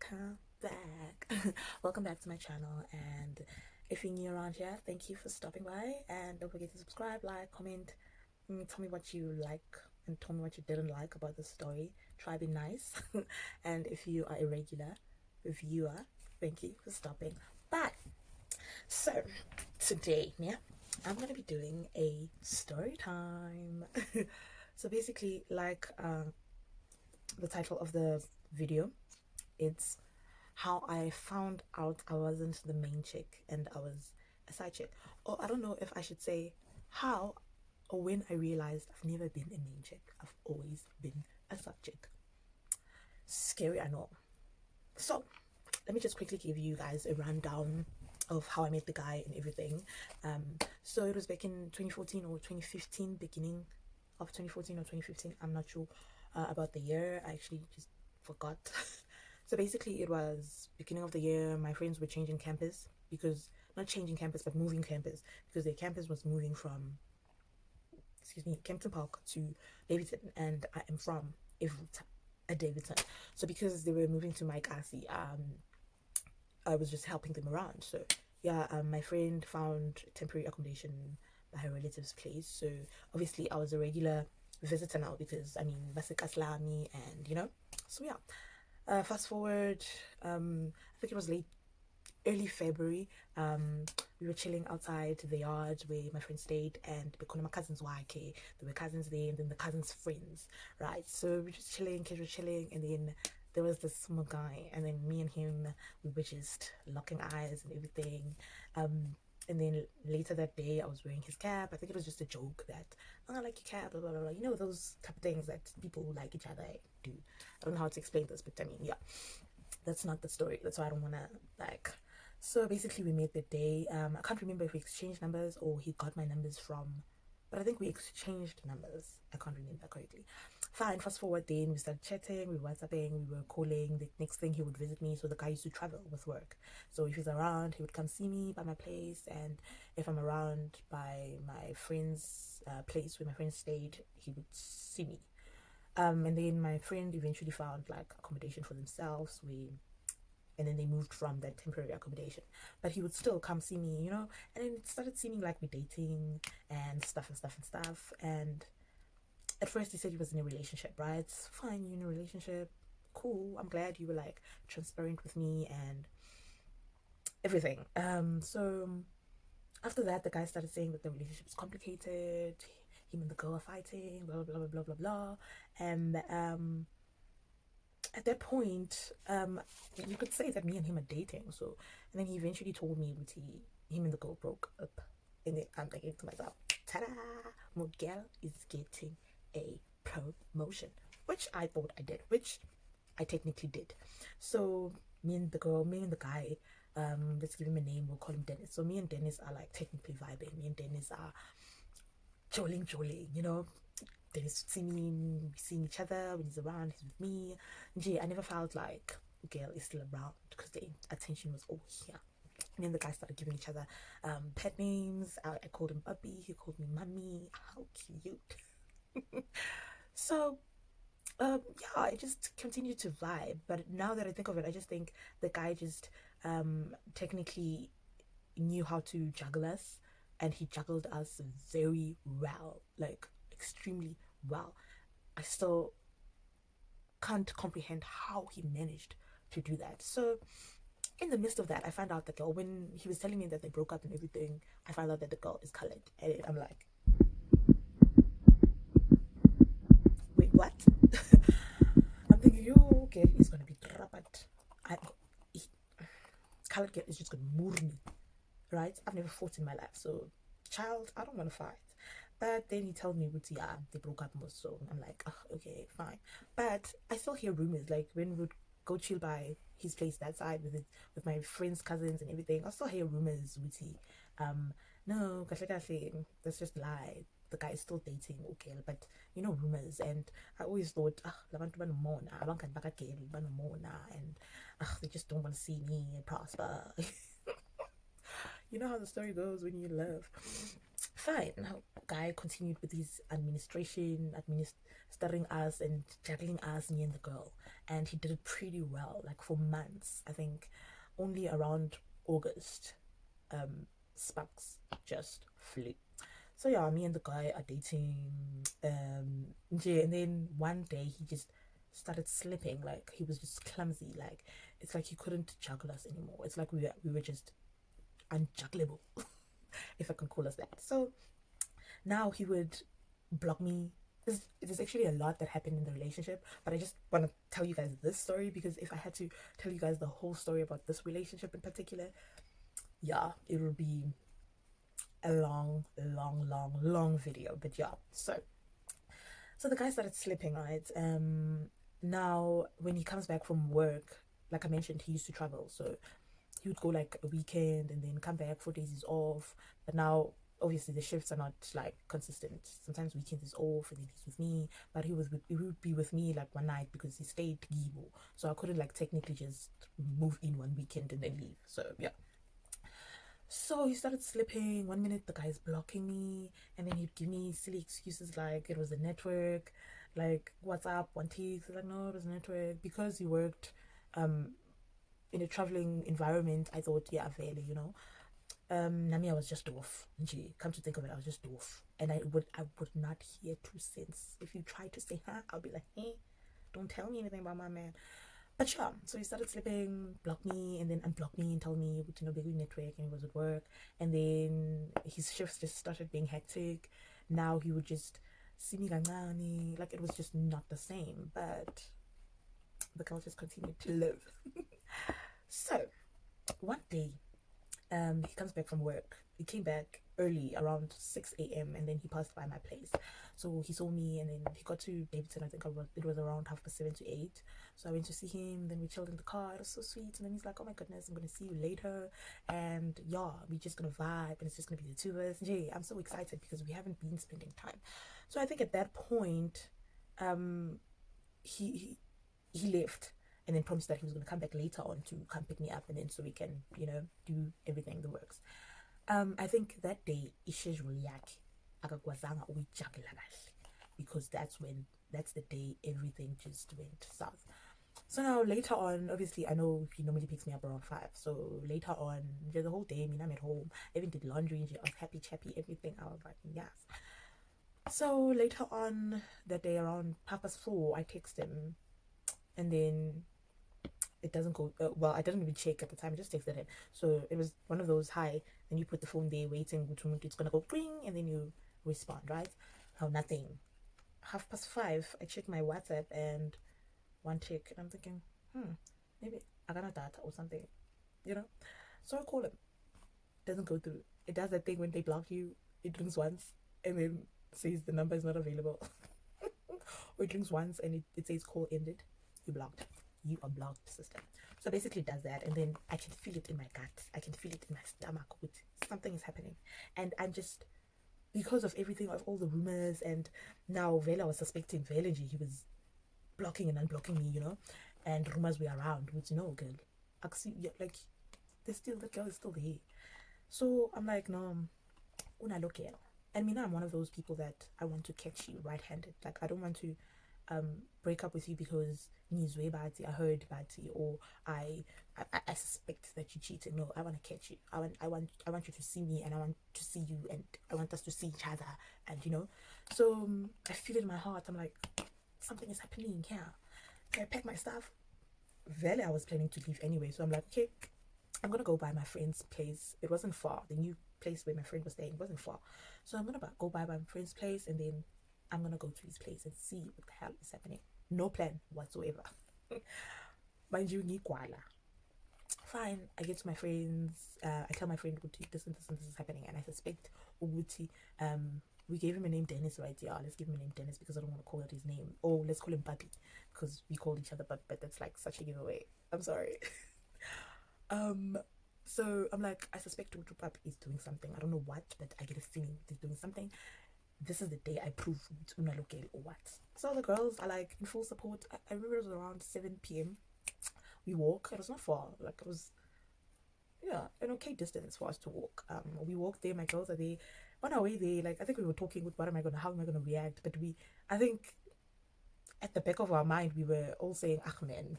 welcome back. Welcome back to my channel, and if you're new around here, thank you for stopping by, and don't forget to subscribe, like, comment, tell me what you like and tell me what you didn't like about the story. Try be nice. And if you are a regular viewer, thank you for stopping by. So today, yeah, I'm gonna be doing a story time. So basically, like the title of the video, it's how I found out I wasn't the main chick and I was a side chick. Or I don't know if I should say how or when I realized I've never been a main chick. I've always been a side chick. Scary, I know. So let me just quickly give you guys a rundown of how I met the guy and everything. So it was back in 2014 or 2015, beginning of 2014 or 2015. I'm not sure about the year. I actually just forgot. So basically it was beginning of the year. My friends were changing campus, because not changing campus but moving campus, because their campus was moving from, excuse me, Kempton Park to Davidson, and I am from Davidson. So because they were moving to Mike Asi, I was just helping them around. So yeah, my friend found temporary accommodation by her relative's place. So obviously I was a regular visitor now, because I mean Vasik Aslami, and you know. So yeah, fast forward, I think it was early February. We were chilling outside the yard where my friend stayed, and because my cousins were okay, there were cousins there, and then the cousins' friends, right? So we were just chilling, kids were chilling, and then there was this small guy, and then me and him, we were just locking eyes and everything. And then later that day, I was wearing his cap. I think it was just a joke that, oh, I like your cap, blah, blah, blah, blah. You know, those type of things that people who like each other do. I don't know how to explain this, but I mean, yeah, that's not the story. That's why I don't want to, like. So basically, we made the day. I can't remember if we exchanged numbers or he got my numbers from, but I think we exchanged numbers. I can't remember correctly. Fine, fast forward then, we started chatting, we were WhatsApping, we were calling. The next thing, he would visit me. So the guy used to travel with work. So if he's around, he would come see me by my place. And if I'm around by my friend's place where my friend stayed, he would see me. And then my friend eventually found like accommodation for themselves. And then they moved from that temporary accommodation, but he would still come see me, you know. And then it started seeming like we're dating and stuff and stuff and stuff. And at first he said he was in a relationship, right? It's fine, you're in a relationship, cool. I'm glad you were like transparent with me and everything. So after that, the guy started saying that the relationship is complicated, him and the girl are fighting, blah blah blah blah blah blah. And at that point, you could say that me and him are dating. So, and then he eventually told me that him and the girl broke up. And then I'm thinking to myself, ta-da, Miguel is getting a promotion, which I thought I did, which I technically did. So me and the guy, let's give him a name, we'll call him Dennis. So me and Dennis are like technically vibing. Me and Dennis are joling, you know. Dennis seeing each other when he's around, he's with me. Gee, I never felt like Gail is still around, because the attention was all here. Me and the guy started giving each other pet names. I called him Bubby, he called me Mummy. How cute. So yeah, I just continued to vibe. But now that I think of it, I just think the guy just technically knew how to juggle us, and he juggled us very well, like extremely well. I still can't comprehend how he managed to do that. So in the midst of that, I found out the girl, when he was telling me that they broke up and everything, I found out that the girl is colored, and I'm like, wait, what? I'm thinking, yo, okay, he's gonna be rapat. He, colored girl is just gonna move me, right? I've never fought in my life, so child, I don't want to fight. But then he told me, yeah, they broke up most. So I'm like, oh, okay, fine. But I still hear rumors, like when we would go chill by his place that side with my friends, cousins, and everything. I still hear rumors, no, that's just a lie. The guy is still dating, okay, but you know, rumors. And I always thought, and they just don't want to see me prosper. You know how the story goes when you love. Fine. Now, guy continued with his administering us and juggling us, me and the girl, and he did it pretty well, like for months. I think only around August, sparks just flew. So yeah, me and the guy are dating, and then one day he just started slipping. Like he was just clumsy. Like it's like he couldn't juggle us anymore. It's like we were just unjuggleable, if I can call us that. So now he would block me. There's actually a lot that happened in the relationship, but I just want to tell you guys this story because if I had to tell you guys the whole story about this relationship in particular, yeah, it would be a long video. But yeah, so the guy started slipping, right? Now when he comes back from work, like I mentioned, he used to travel, so he would go like a weekend and then come back 4 days is off. But now obviously the shifts are not like consistent. Sometimes weekends is off and then he's with me, but he would be with me like one night because he stayed Gibo, so I couldn't like technically just move in one weekend and then leave. So yeah, so he started slipping. One minute the guy's blocking me, and then he'd give me silly excuses like it was the network, like what's up, one teeth. Like no, it was network because he worked in a traveling environment. I thought, yeah, fairly, you know. Nami, I was just off. Come to think of it, I was just off, and I would not hear 2 cents. If you try to say, huh, I'll be like, hey, don't tell me anything about my man. But yeah, so he started slipping, blocked me, and then unblocked me and told me, you know, big network, and he was at work. And then his shifts just started being hectic. Now he would just see me like it was just not the same. But the girl just continued to live. So one day, he comes back from work. He came back early around 6 a.m. and then he passed by my place. So he saw me and then he got to Davidson. I think it was around 7:30 to 8. So I went to see him. Then we chilled in the car. It was so sweet. And then he's like, "Oh my goodness, I'm gonna see you later." And yeah, we're just gonna vibe and it's just gonna be the two of us. Jay, I'm so excited because we haven't been spending time. So I think at that point, he he left and then promised that he was going to come back later on to come pick me up and then so we can, you know, do everything the works. I think that day ishejuli yakhe akakwazanga ukuyijagula kahle because that's the day everything just went south. So now later on, obviously I know he normally picks me up around 5. So later on, the whole day, I mean, I'm at home. I even did laundry and I was happy chappy, everything. I was like, yes. So later on that day around 4:30, I text him and then it doesn't go well. I didn't even check at the time. I just texted him. So it was one of those hi. Then you put the phone there waiting. It's gonna go ring, and then you respond, right? Oh, nothing. 5:30. I check my WhatsApp and one check, and I'm thinking, maybe I got a data or something, you know. So I call him. Doesn't go through. It does that thing when they block you. It rings once and then says the number is not available. Or it rings once and it says call ended. You blocked. You are blocked, sister. So basically it does that, and then I can feel it in my gut. I can feel it in my stomach. With something is happening, and I'm just because of everything, of all the rumors, and now Vela was suspecting Velenji. He was blocking and unblocking me, you know, and rumors were around. Which no girl, actually, like the girl is still there. So I'm like, no, una look at. And me now, I'm one of those people that I want to catch you right-handed. Like I don't want to break up with you because Nizwe Bati, I heard Bati, or I suspect that you cheated. No, I want to catch you. I want you to see me, and I want to see you, and I want us to see each other, and you know. So I feel it in my heart. I'm like, something is happening here. So I pack my stuff. Really, I was planning to leave anyway, so I'm like, okay, I'm gonna go by my friend's place. It wasn't far. The new place where my friend was staying wasn't far, so I'm gonna go by my friend's place, and then I'm gonna go to his place and see what the hell is happening. No plan whatsoever. Mind you, Nikwala. Fine, I get to my friends. I tell my friend, this and this and this is happening, and I suspect Uguti. We gave him a name Dennis, right? Yeah, let's give him a name Dennis because I don't want to call it his name. Oh, let's call him Papi because we called each other, but that's like such a giveaway. I'm sorry. So I'm like, I suspect Uguti Papi is doing something. I don't know what, but I get a feeling he's doing something. This is the day I prove it's una local or what. So the girls are like in full support. I remember it was around 7 p.m. We walk. It was not far. Like it was, yeah, an okay distance for us to walk. We walk there. My girls are there. on our way there, like I think we were talking with how am I gonna react? But I think at the back of our mind we were all saying, ah man,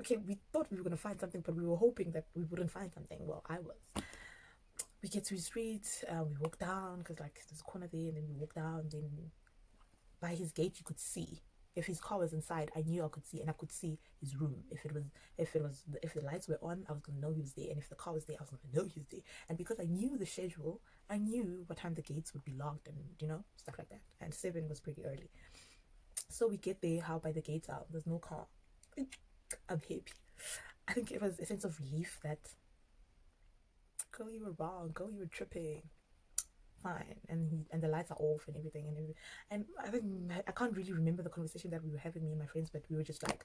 okay, we thought we were gonna find something, but we were hoping that we wouldn't find something. Well, I was. We get to his street, we walk down because like there's a corner there, and then we walk down. Then by his gate, you could see. If his car was inside, I knew I could see, and I could see his room. If the lights were on, I was gonna know he was there, and if the car was there, I was gonna know he was there. And because I knew the schedule, I knew what time the gates would be locked, and stuff like that. And 7 was pretty early, so we get there. How by the gates out, there's no car. I'm happy. I think it was a sense of relief that, girl, you were wrong. Girl, you were tripping. Fine. And the lights are off and everything. And I think I can't really remember the conversation that we were having, me and my friends, but we were just like,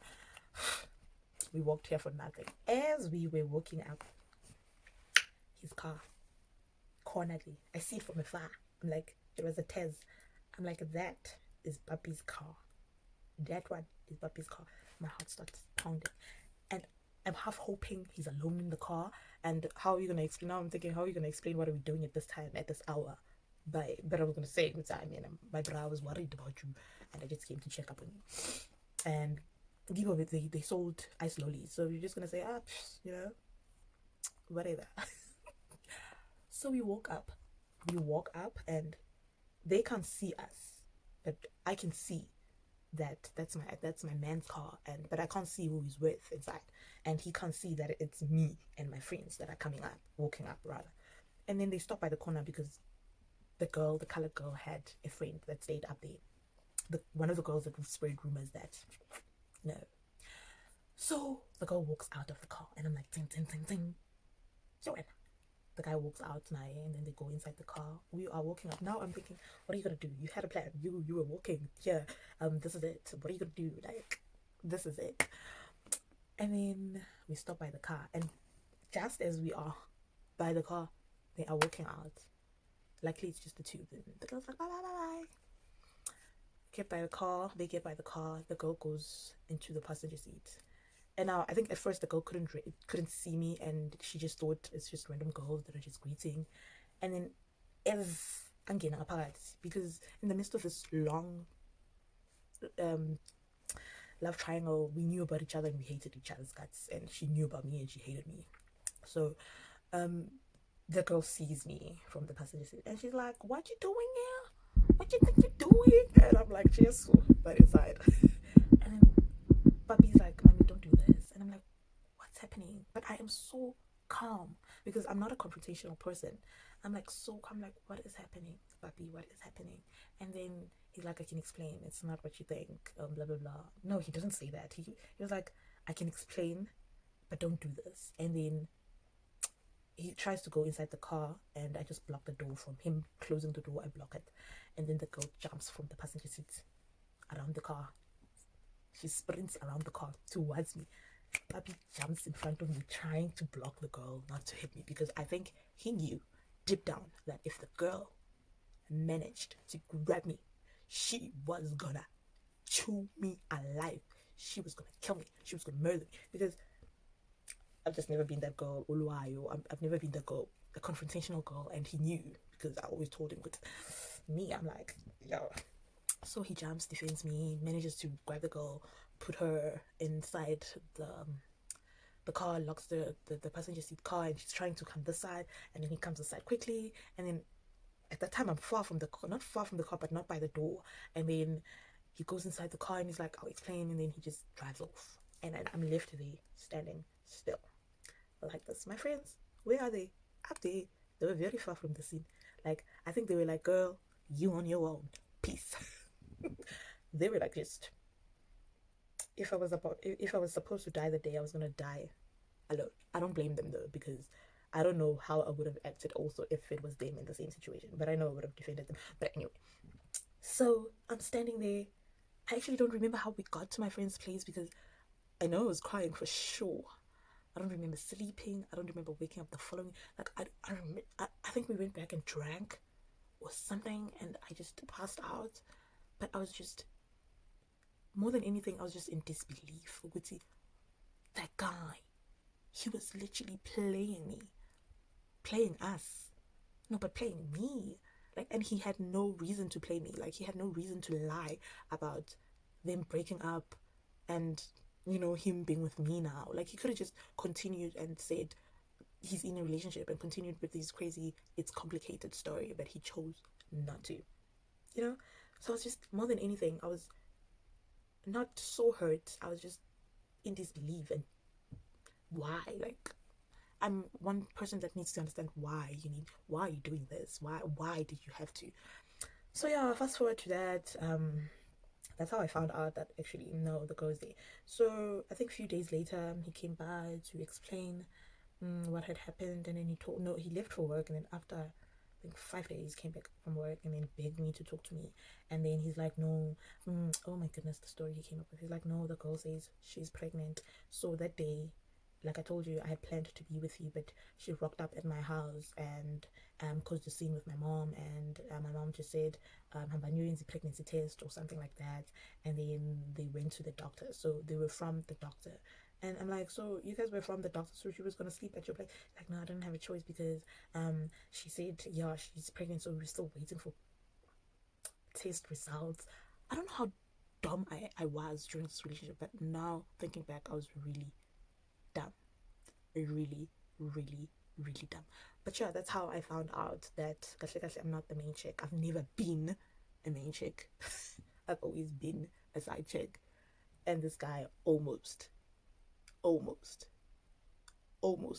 we walked here for nothing. As we were walking up, his car, cornerly, I see it from afar. I'm like, it was a Tez. I'm like, that is Papi's car. That one is Papi's car. My heart starts pounding. And I'm half hoping he's alone in the car. And how are you gonna explain? Now I'm thinking, how are you gonna explain what are we doing at this time, at this hour? But I was gonna say, I mean, my brother was worried about you, and I just came to check up on you. And people, they sold ice lollies, so you're just gonna say, whatever. So we walk up, and they can't see us, but I can see that that's my man's car, but I can't see who he's with inside, and he can't see that it's me and my friends that are walking up rather. And then they stop by the corner because the colored girl, had a friend that stayed up there. One of the girls that spread rumors that no. So the girl walks out of the car, and I'm like, ting ting ting ting. So the guy walks out now, and then they go inside the car. We are walking up. Now I'm thinking, what are you gonna do? You had a plan. You were walking here. This is it. What are you gonna do? Like, this is it. And then we stop by the car, and just as we are by the car, they are walking out. Luckily, it's just the two. Then the girl's like, bye bye bye bye. They get by the car. The girl goes into the passenger seat. And now I think at first the girl couldn't see me, and she just thought it's just random girls that are just greeting. And then as I'm getting apart, because in the midst of this long love triangle, we knew about each other and we hated each other's guts, and she knew about me and she hated me. So the girl sees me from the passenger seat, and she's like, what you doing here? What you think you're doing? And I'm like, just by inside. And then Papi's like, mommy, don't do this. And I'm like, what's happening? But I am so calm because I'm not a confrontational person. I'm like so calm, like, what is happening, Papi? What is happening? And then he's like, I can explain. It's not what you think. Blah blah blah. No, he doesn't say that. He was like, I can explain, but don't do this. And then he tries to go inside the car, and I just block the door from him closing the door. I block it, and then the girl jumps from the passenger seat around the car. She sprints around the car towards me. Papi jumps in front of me, trying to block the girl not to hit me, because I think he knew deep down that if the girl managed to grab me, she was gonna chew me alive. She was gonna kill me. She was gonna murder me, because I've just never been that girl. I've never been that girl, a confrontational girl, and he knew because I always told him. But me, I'm like, yo. So he jumps, defends me, manages to grab the girl, put her inside the car, locks the passenger seat car, and she's trying to come this side, and then he comes aside quickly, and then at that time I'm far from the car, not far from the car, but not by the door, and then he goes inside the car and he's like, I'll explain, and then he just drives off, and I'm left there standing still like this. My friends, where are they? Up there. They were very far from the scene. Like, I think they were like, girl, you on your own, peace. They were like, just, if I was supposed to die the day I was gonna die alone. I don't blame them though, because I don't know how I would have acted also if it was them in the same situation, but I know I would have defended them. But anyway, so I'm standing there. I actually don't remember how we got to my friend's place, because I know I was crying for sure. I don't remember sleeping. I don't remember waking up the following. Like, I think we went back and drank or something, and I just passed out. But I was just, more than anything, I was just in disbelief. That guy, he was literally playing me, playing us. No, but playing me. Like, and he had no reason to play me. Like, he had no reason to lie about them breaking up and, you know, him being with me now. Like, he could have just continued and said he's in a relationship and continued with this crazy, it's complicated story, but he chose not to, you know? So I was just, more than anything, I was not so hurt. I was just in disbelief. And why? Like, I'm one person that needs to understand why are you doing this? Why did you have to? So yeah, fast forward to that. That's how I found out that actually no, the girl was there. So I think a few days later, he came by to explain what had happened, and then he told no, he left for work, and then after I think 5 days came back from work and then begged me to talk to me, and then he's like, no, oh my goodness, the story he came up with. He's like, no, the girl says she's pregnant. So that day, like I told you, I had planned to be with you, but she rocked up at my house and caused a scene with my mom, and my mom just said a pregnancy test or something like that, and then they went to the doctor. So they were from the doctor, and I'm like, so you guys were from the doctor, so she was gonna sleep at your place? Like, no, I didn't have a choice because she said, yeah, she's pregnant, so we're still waiting for test results. I don't know how dumb I was during this relationship, but now thinking back, I was really dumb. Really, really, really dumb. But yeah, that's how I found out that I'm not the main chick. I've never been a main chick. I've always been a side chick. And this guy almost, almost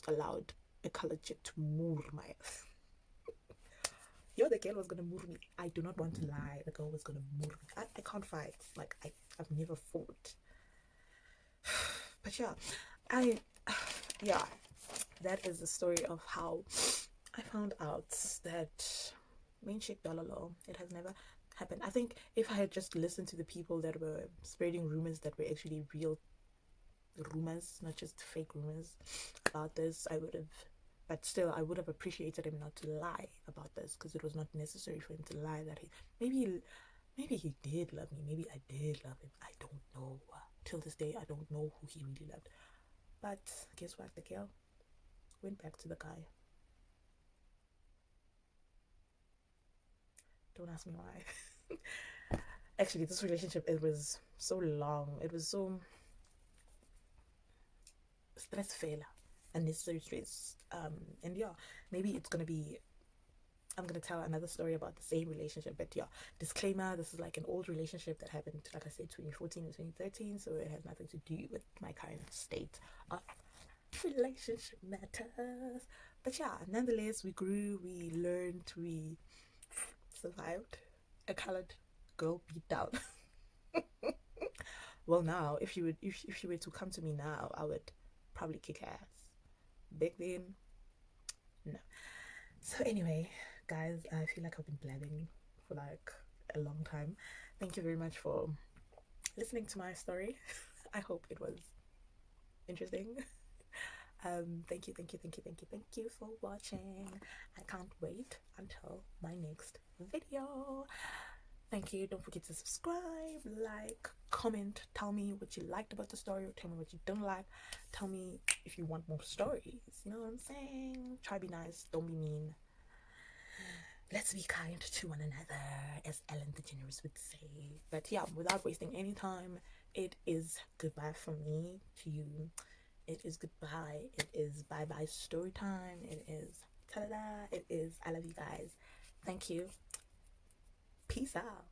allowed a colored chick to moor my ass. Yo, the girl was gonna moor me. I do not want to lie. The girl was gonna moor me. I can't fight. Like, I've never fought. But yeah, yeah, that is the story of how I found out that main chick dollar, it has never happened. I think if I had just listened to the people that were spreading rumors that were actually real rumors, not just fake rumors about this, I would have, but still, I would have appreciated him not to lie about this, because it was not necessary for him to lie that maybe he did love me, maybe I did love him. I don't know. Till this day, I don't know who he really loved. But guess what? The girl went back to the guy. Don't ask me why. Actually, this relationship, it was so long. It was so stressful, unnecessary stress. And yeah, maybe it's gonna be. I'm gonna tell another story about the same relationship, but yeah, disclaimer: this is like an old relationship that happened, like I said, 2014 or 2013, so it has nothing to do with my current state of relationship matters. But yeah, nonetheless, we grew, we learned, we survived a colored girl beat down. Well, now if you were to come to me now, I would probably kick ass. Back then, no. So anyway, guys, I feel like I've been blabbing for like a long time. Thank you very much for listening to my story. I hope it was interesting. Thank you for watching. I can't wait until my next video. Thank you. Don't forget to subscribe, like, comment, tell me what you liked about the story, or tell me what you don't like. Tell me if you want more stories. You know what I'm saying? Try be nice, don't be mean. Let's be kind to one another, as Ellen DeGeneres would say. But yeah, without wasting any time, it is goodbye from me to you. It is goodbye. It is bye-bye story time. It is ta-da-da. It is I love you guys. Thank you. Peace out.